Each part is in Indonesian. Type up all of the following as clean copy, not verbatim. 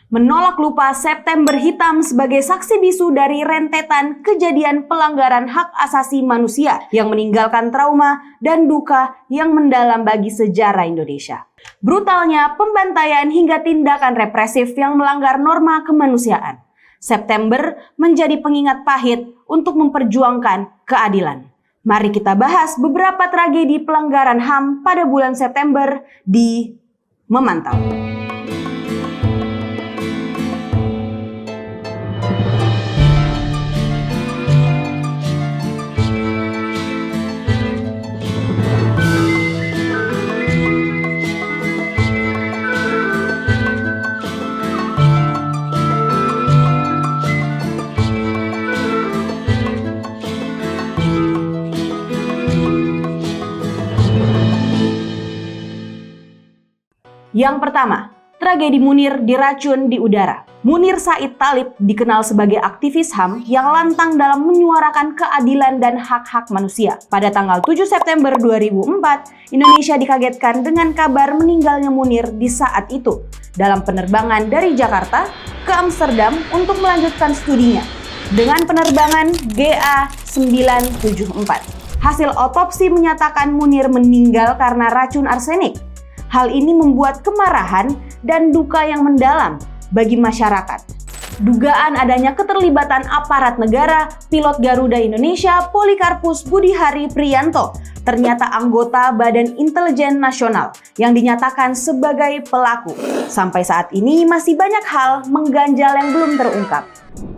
menolak lupa September Hitam sebagai saksi bisu dari rentetan kejadian pelanggaran hak asasi manusia yang meninggalkan trauma dan duka yang mendalam bagi sejarah Indonesia. Brutalnya pembantaian hingga tindakan represif yang melanggar norma kemanusiaan. September menjadi pengingat pahit untuk memperjuangkan keadilan. Mari kita bahas beberapa tragedi pelanggaran HAM pada bulan September di Memantau. Yang pertama, tragedi Munir diracun di udara. Munir Said Thalib dikenal sebagai aktivis HAM yang lantang dalam menyuarakan keadilan dan hak-hak manusia. Pada tanggal 7 September 2004, Indonesia dikagetkan dengan kabar meninggalnya Munir di saat itu dalam penerbangan dari Jakarta ke Amsterdam untuk melanjutkan studinya dengan penerbangan GA974. Hasil otopsi menyatakan Munir meninggal karena racun arsenik. Hal ini membuat kemarahan dan duka yang mendalam bagi masyarakat. Dugaan adanya keterlibatan aparat negara, pilot Garuda Indonesia Polikarpus Budihari Priyanto ternyata anggota Badan Intelijen Nasional yang dinyatakan sebagai pelaku. Sampai saat ini masih banyak hal mengganjal yang belum terungkap.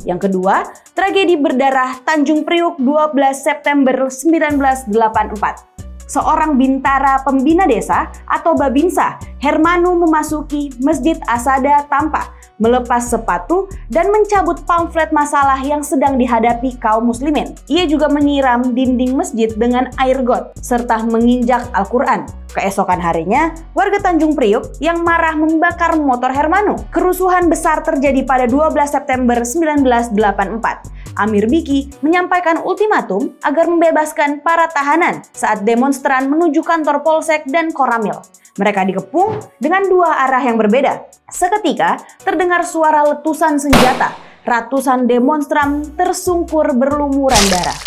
Yang kedua, tragedi berdarah Tanjung Priuk 12 September 1984. Seorang bintara pembina desa atau Babinsa, Hermanu memasuki Masjid Asada tanpa melepas sepatu dan mencabut pamflet masalah yang sedang dihadapi kaum muslimin. Ia juga menyiram dinding masjid dengan air got serta menginjak Al-Quran. Keesokan harinya, warga Tanjung Priuk yang marah membakar motor Hermanu. Kerusuhan besar terjadi pada 12 September 1984. Amir Biki menyampaikan ultimatum agar membebaskan para tahanan saat demonstran menuju kantor Polsek dan Koramil. Mereka dikepung dengan dua arah yang berbeda. Seketika terdengar suara letusan senjata. Ratusan demonstran tersungkur berlumuran darah.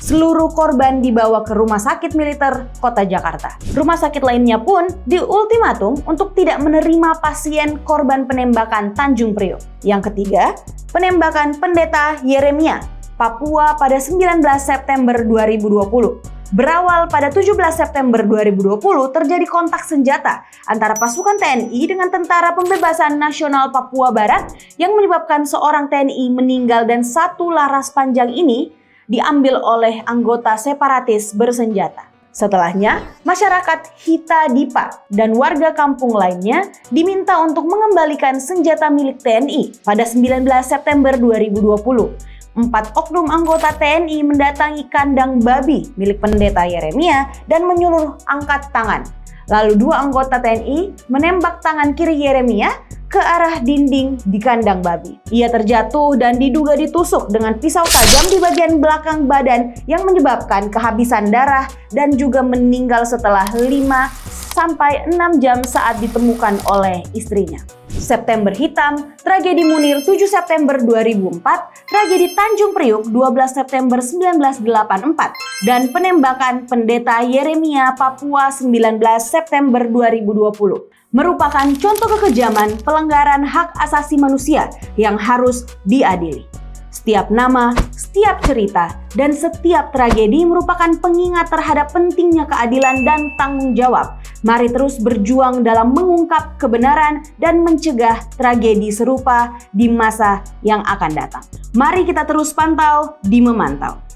Seluruh korban dibawa ke Rumah Sakit Militer Kota Jakarta. Rumah sakit lainnya pun diultimatum untuk tidak menerima pasien korban penembakan Tanjung Priok. Yang ketiga, penembakan Pendeta Yeremia, Papua pada 19 September 2020. Berawal pada 17 September 2020 terjadi kontak senjata antara pasukan TNI dengan Tentara Pembebasan Nasional Papua Barat yang menyebabkan seorang TNI meninggal dan satu laras panjang ini diambil oleh anggota separatis bersenjata. Setelahnya, masyarakat Hita Dipa dan warga kampung lainnya diminta untuk mengembalikan senjata milik TNI pada 19 September 2020. 4 oknum anggota TNI mendatangi kandang babi milik Pendeta Yeremia dan menyuruh angkat tangan. Lalu 2 anggota TNI menembak tangan kiri Yeremia ke arah dinding di kandang babi. Ia terjatuh dan diduga ditusuk dengan pisau tajam di bagian belakang badan yang menyebabkan kehabisan darah dan juga meninggal setelah 5-6 jam saat ditemukan oleh istrinya. September Hitam, tragedi Munir 7 September 2004, tragedi Tanjung Priuk 12 September 1984, dan penembakan Pendeta Yeremia Papua 19 September 2020 merupakan contoh kekejaman pelanggaran hak asasi manusia yang harus diadili. Setiap nama, setiap cerita, dan setiap tragedi merupakan pengingat terhadap pentingnya keadilan dan tanggung jawab. Mari terus berjuang dalam mengungkap kebenaran dan mencegah tragedi serupa di masa yang akan datang. Mari kita terus pantau di Memantau.